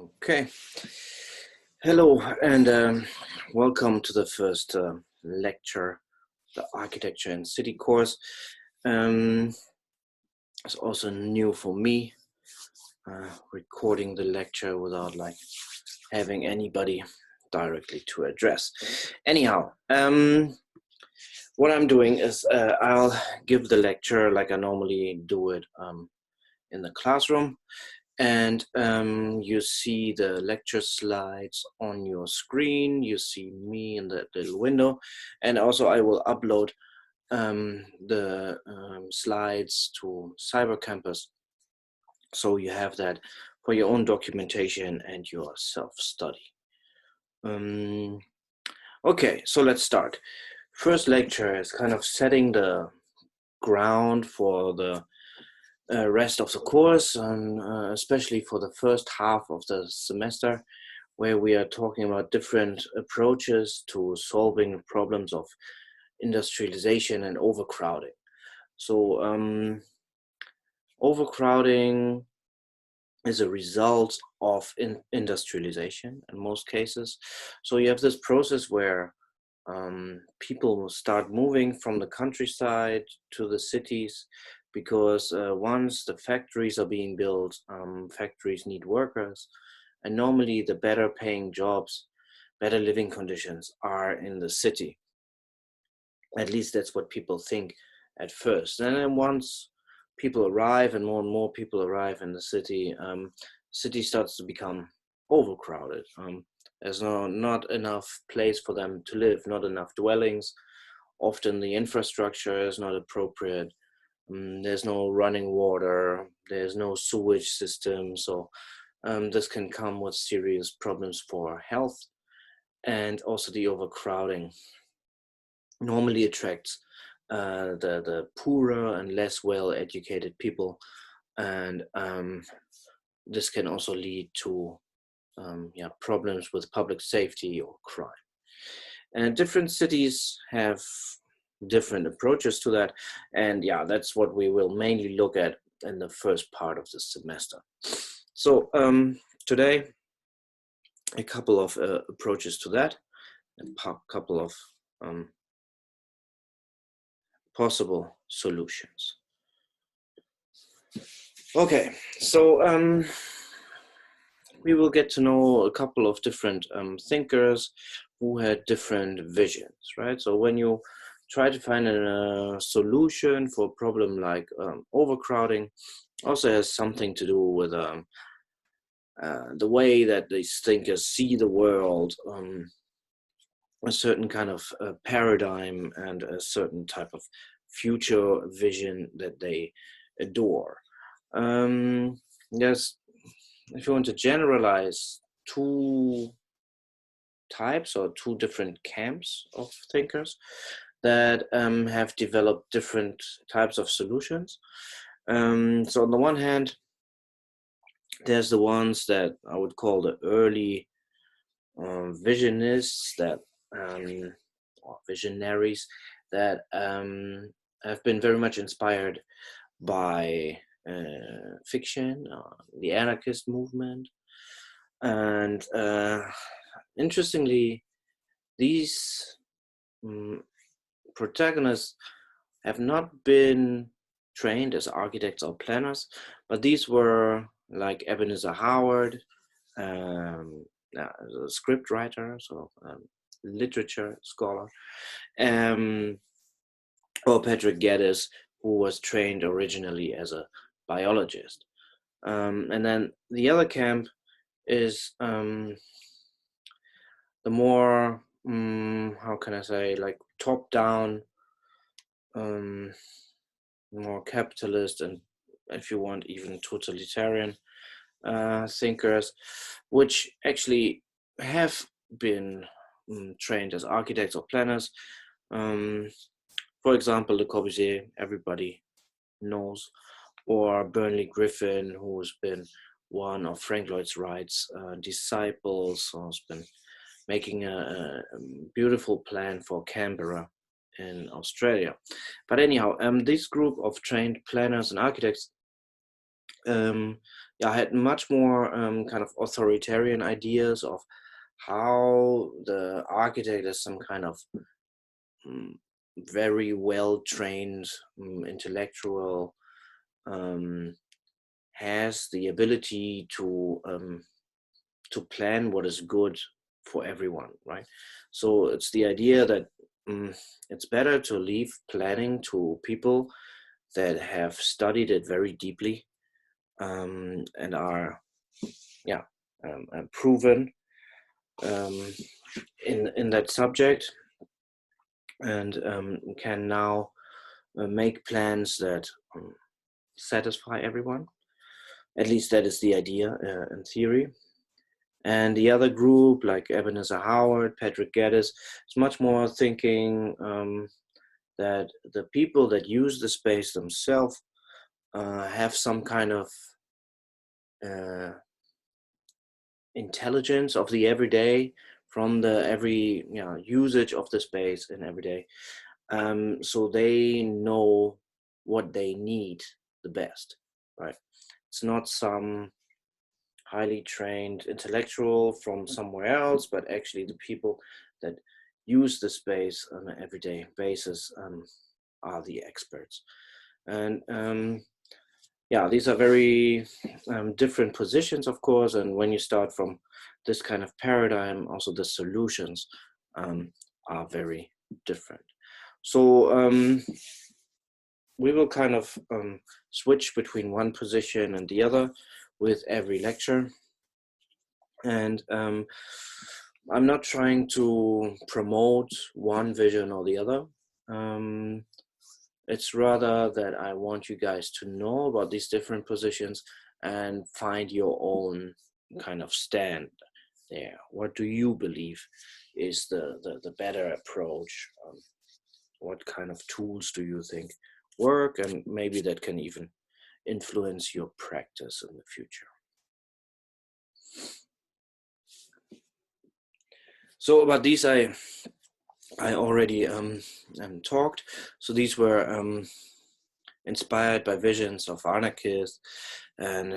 Okay. Hello and welcome to the first lecture, the Architecture and City course. It's also new for me, recording the lecture without having anybody directly to address. Anyhow, what I'm doing is I'll give the lecture like I normally do it in the classroom. And you see the lecture slides on your screen. You see me in that little window. And also I will upload the slides to Cyber Campus. So you have that for your own documentation and your self-study. Okay, so let's start. First lecture is kind of setting the ground for the rest of the course, and especially for the first half of the semester, where we are talking about different approaches to solving problems of industrialization and overcrowding. So overcrowding is a result of industrialization in most cases. So you have this process where people start moving from the countryside to the cities, because once the factories are being built, factories need workers, and normally the better paying jobs, better living conditions are in the city. At least that's what people think at first. And then once people arrive and more people arrive in the city, city starts to become overcrowded. There's not enough place for them to live, not enough dwellings. Often the infrastructure is not appropriate. There's no running water, there's no sewage system. So this can come with serious problems for health. And also the overcrowding normally attracts the poorer and less well-educated people. And this can also lead to problems with public safety or crime. And different cities have different approaches to that. And that's what we will mainly look at in the first part of the semester. So today, a couple of approaches to that, a couple of possible solutions. Okay, so we will get to know a couple of different thinkers who had different visions, right? So when you try to find a solution for a problem like overcrowding, also has something to do with the way that these thinkers see the world, a certain kind of paradigm and a certain type of future vision that they adore. Yes, if you want to generalize two types or two different camps of thinkers that have developed different types of solutions. So on the one hand, there's the ones that I would call the early visionists that or visionaries that have been very much inspired by fiction, the anarchist movement. And interestingly, these protagonists have not been trained as architects or planners, but these were like Ebenezer Howard, a script writer, so literature scholar, or Patrick Geddes, who was trained originally as a biologist. And then the other camp is the more, how can I say, like top-down, more capitalist, and if you want, even totalitarian thinkers, which actually have been trained as architects or planners. For example, Le Corbusier, everybody knows, or Burnley Griffin, who's been one of Frank Lloyd Wright's disciples, who's been making a beautiful plan for Canberra in Australia. But anyhow, this group of trained planners and architects yeah, I had much more kind of authoritarian ideas of how the architect is some kind of um, very well trained intellectual, um, has the ability to plan what is good for everyone, right? So it's the idea that it's better to leave planning to people that have studied it very deeply, and are, yeah, proven um, in that subject, and can now make plans that satisfy everyone. At least that is the idea in theory. And the other group, like Ebenezer Howard, Patrick Geddes, is much more thinking that the people that use the space themselves have some kind of uh, intelligence of the everyday, from the every usage of the space in everyday. So they know what they need the best, right? It's not some highly trained intellectual from somewhere else, but actually the people that use the space on an everyday basis are the experts. And yeah, these are very different positions, of course. And when you start from this kind of paradigm, also the solutions are very different. So we will kind of switch between one position and the other with every lecture. And I'm not trying to promote one vision or the other. It's rather that I want you guys to know about these different positions and find your own kind of stand there. What do you believe is the better approach? What kind of tools do you think work? And maybe that can even influence your practice in the future. So about these, I already talked. So these were inspired by visions of anarchists, and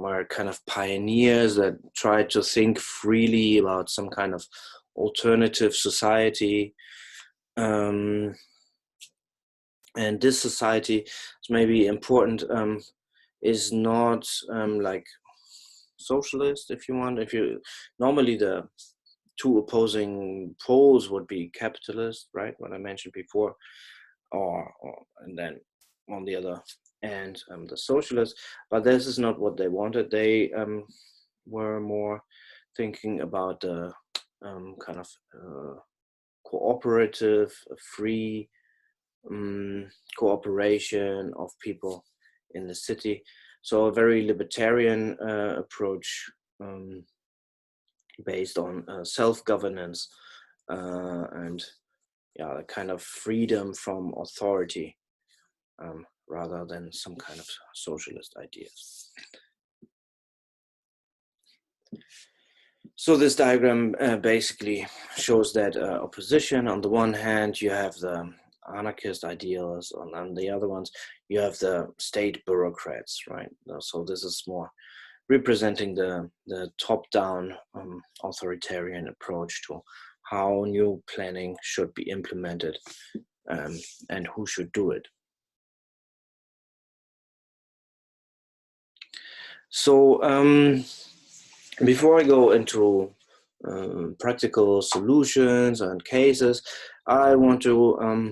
were kind of pioneers that tried to think freely about some kind of alternative society. And this society is maybe important, is not like socialist, if you want. If you normally the two opposing poles would be capitalist, right? What I mentioned before, or and then on the other end the socialists. But this is not what they wanted. They were more thinking about the kind of cooperative, free cooperation of people in the city. So a very libertarian approach, based on self-governance, and yeah, a kind of freedom from authority, rather than some kind of socialist ideas. So this diagram basically shows that opposition. On the one hand, you have the anarchist ideals, on the other ones, you have the state bureaucrats, right? So this is more representing the top-down authoritarian approach to how new planning should be implemented, and who should do it. So before I go into practical solutions and cases, I want to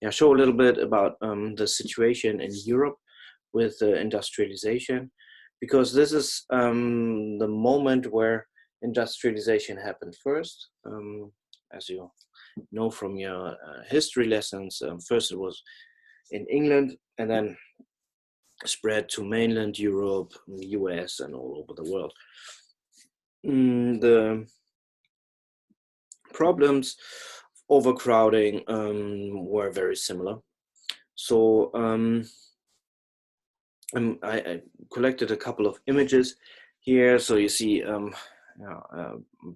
show a little bit about the situation in Europe with industrialization, because this is the moment where industrialization happened first. As you know from your history lessons, first it was in England, and then spread to mainland Europe, US, and all over the world. The problems of overcrowding were very similar. So I collected a couple of images here. So you see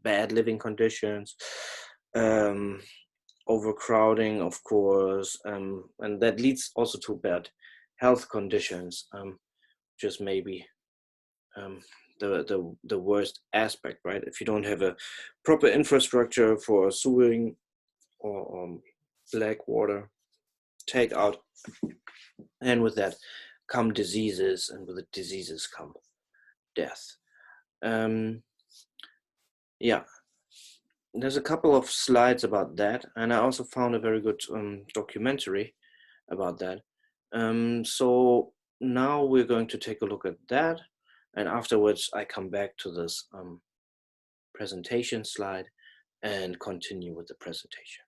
bad living conditions, overcrowding, of course, and that leads also to bad health conditions, which just maybe the worst aspect, right? If you don't have a proper infrastructure for sewering or black water takeout, and with that come diseases, and with the diseases come death. Yeah, there's a couple of slides about that, and I also found a very good documentary about that. So now we're going to take a look at that, and afterwards I come back to this presentation slide and continue with the presentation.